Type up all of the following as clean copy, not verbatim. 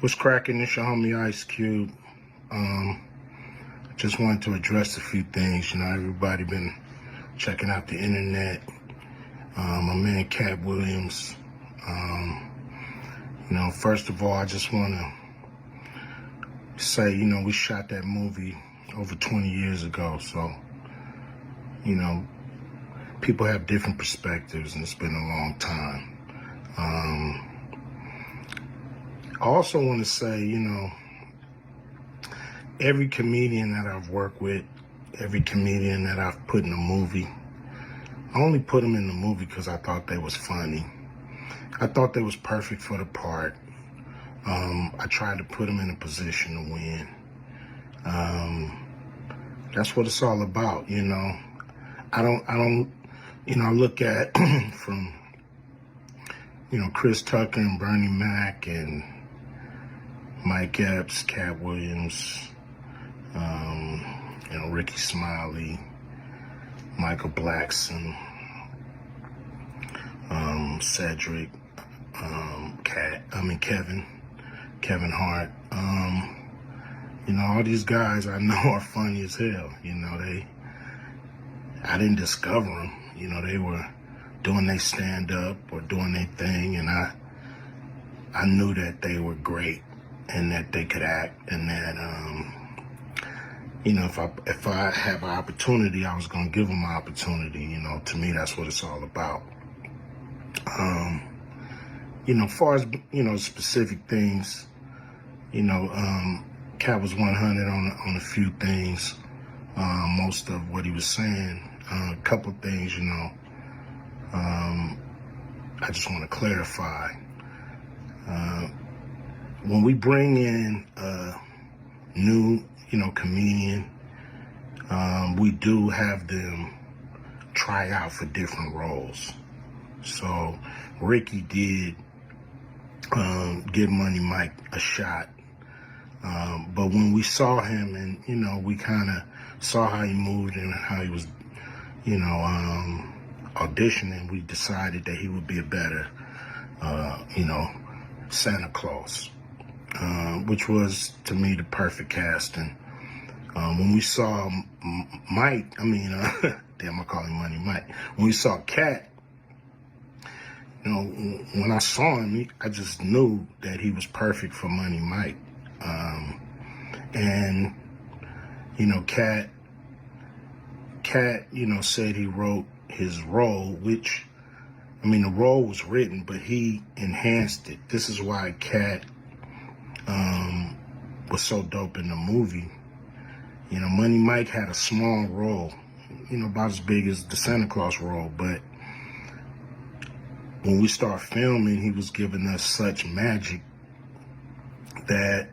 What's cracking? It's your homie Ice Cube. Just wanted to address a few things. Everybody been checking out the internet. My man Katt Williams. First of all, I just want to say, we shot that movie over 20 years ago. So, people have different perspectives, and it's been a long time. I also want to say, every comedian that I've worked with, every comedian that I've put in a movie, I only put them in the movie because I thought they was funny. I thought they was perfect for the part. I tried to put them in a position to win. That's what it's all about, I look at from, Chris Tucker and Bernie Mac and Mike Epps, Katt Williams, Rickey, Smiley, Michael Blackson, Cedric, Kevin Hart. All these guys I know are funny as hell. I didn't discover them. They were doing their stand-up or doing their thing, and I knew that they were great and that they could act, and that if I have an opportunity, I was gonna give them an opportunity. To me, that's what it's all about. Far as specific things, Katt was 100 on a few things. Most of what he was saying, a couple things, I just want to clarify. When we bring in a new, comedian, we do have them try out for different roles. So Rickey did give Money Mike a shot. But when we saw him and, we kind of saw how he moved and how he was, auditioning, we decided that he would be a better, Santa Claus, which was, to me, the perfect casting. When we saw Mike, damn, I call him Money Mike. When we saw Katt, when I saw him, I just knew that he was perfect for Money Mike. Katt, said he wrote his role, which, the role was written, but he enhanced it. This is why Katt was so dope in the movie. Money Mike had a small role, about as big as the Santa Claus role, but when we start filming, he was giving us such magic that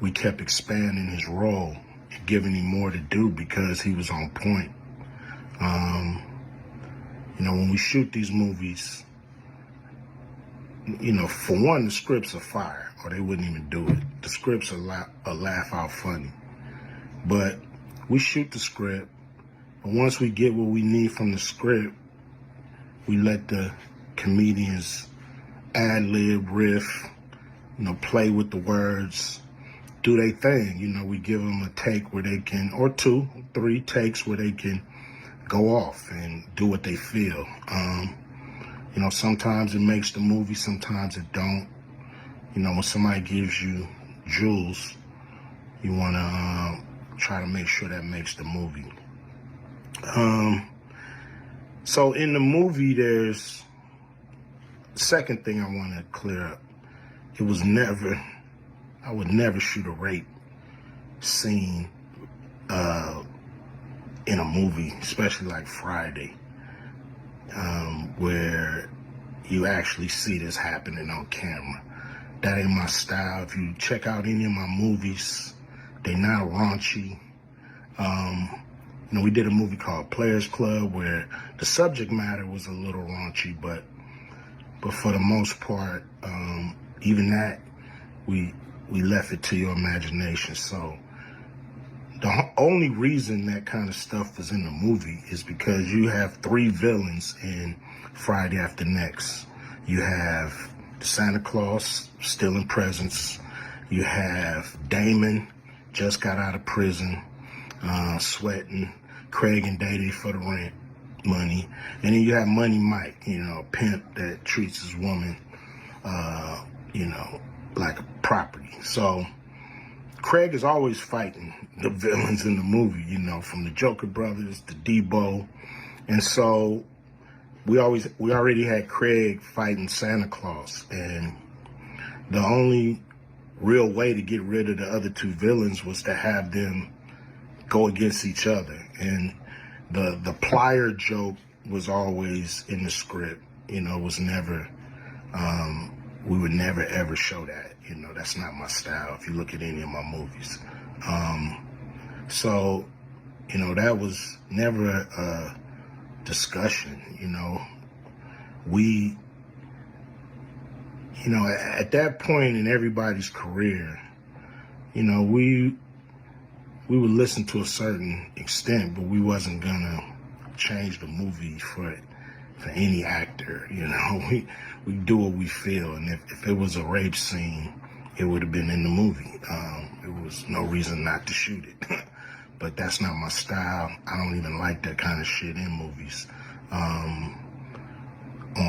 we kept expanding his role and giving him more to do because he was on point. When we shoot these movies, for one, the scripts are fire, or they wouldn't even do it. The scripts are laugh out funny. But we shoot the script, but once we get what we need from the script, we let the comedians ad-lib, riff, play with the words, do their thing. We give them a take where they can, or 2, 3 takes where they can go off and do what they feel. Sometimes it makes the movie, sometimes it don't. When somebody gives you jewels, you want to try to make sure that makes the movie. So in the movie, there's the second thing I want to clear up. I would never shoot a rape scene in a movie, especially like Friday, where you actually see this happening on camera. That ain't my style. If you check out any of my movies, they're not raunchy. We did a movie called Players Club where the subject matter was a little raunchy, but for the most part, even that, we left it to your imagination. So the only reason that kind of stuff was in the movie is because you have 3 villains in Friday After Next. You have Santa Claus stealing presents. You have Damon, just got out of prison, sweating. Craig and Day for the rent money. And then you have Money Mike, a pimp that treats his woman, like a property. So Craig is always fighting the villains in the movie, from the Joker brothers to Debo. And so we already had Craig fighting Santa Claus. And the only real way to get rid of the other two villains was to have them go against each other. And the plier joke was always in the script, was never, we would never ever show that, that's not my style if you look at any of my movies. So, that was never a discussion, we, at that point in everybody's career, we would listen to a certain extent, but we wasn't gonna change the movie for any actor. We do what we feel, and if it was a rape scene, it would have been in the movie. There was no reason not to shoot it. But that's not my style. I don't even like that kind of shit in movies, on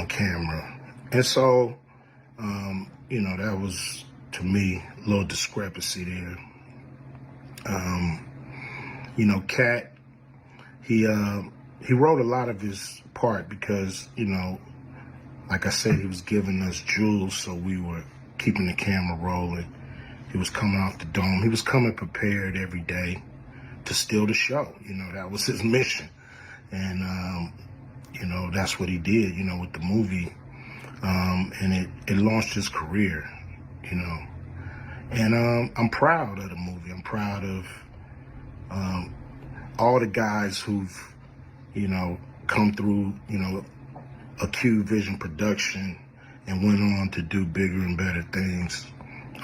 camera. And so, that was, to me, a little discrepancy there. Katt, he wrote a lot of his part because, like I said, he was giving us jewels, so we were keeping the camera rolling. He was coming off the dome. He was coming prepared every day to steal the show. That was his mission. And, that's what he did, with the movie. And it launched his career, And I'm proud of the movie. I'm proud of all the guys who've, come through, a Q Vision production and went on to do bigger and better things.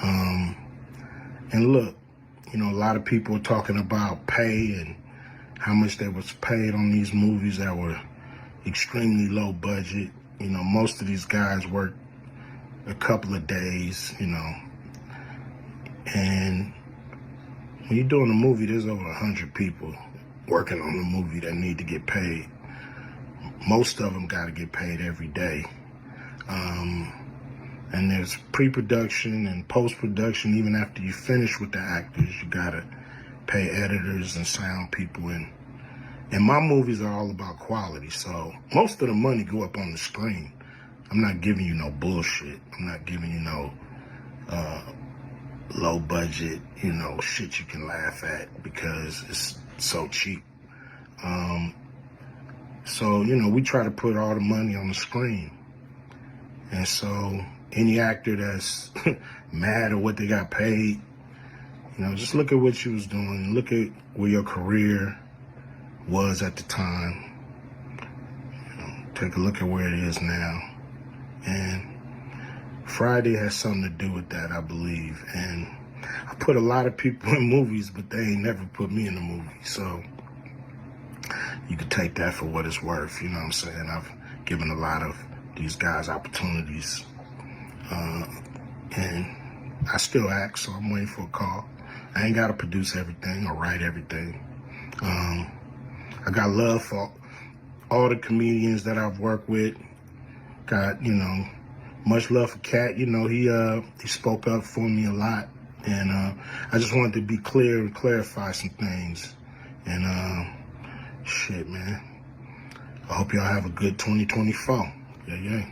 And look, a lot of people are talking about pay and how much they was paid on these movies that were extremely low budget. Most of these guys work a couple of days, and when you're doing a movie, there's over 100 people working on the movie that need to get paid. Most of them got to get paid every day. And there's pre-production and post-production. Even after you finish with the actors, you got to pay editors and sound people. And my movies are all about quality. So most of the money go up on the screen. I'm not giving you no bullshit. I'm not giving you no low budget, shit you can laugh at because it's so cheap. So, we try to put all the money on the screen. And so any actor that's mad at what they got paid, just look at what you was doing. Look at where your career was at the time. Take a look at where it is now. And Friday has something to do with that, I believe. And I put a lot of people in movies, but they ain't never put me in a movie. So you could take that for what it's worth. You know what I'm saying? I've given a lot of these guys opportunities. And I still act, so I'm waiting for a call. I ain't got to produce everything or write everything. I got love for all the comedians that I've worked with. Got, much love for Katt. He spoke up for me a lot. And I just wanted to be clear and clarify some things. And shit, man. I hope y'all have a good 2024. Yeah.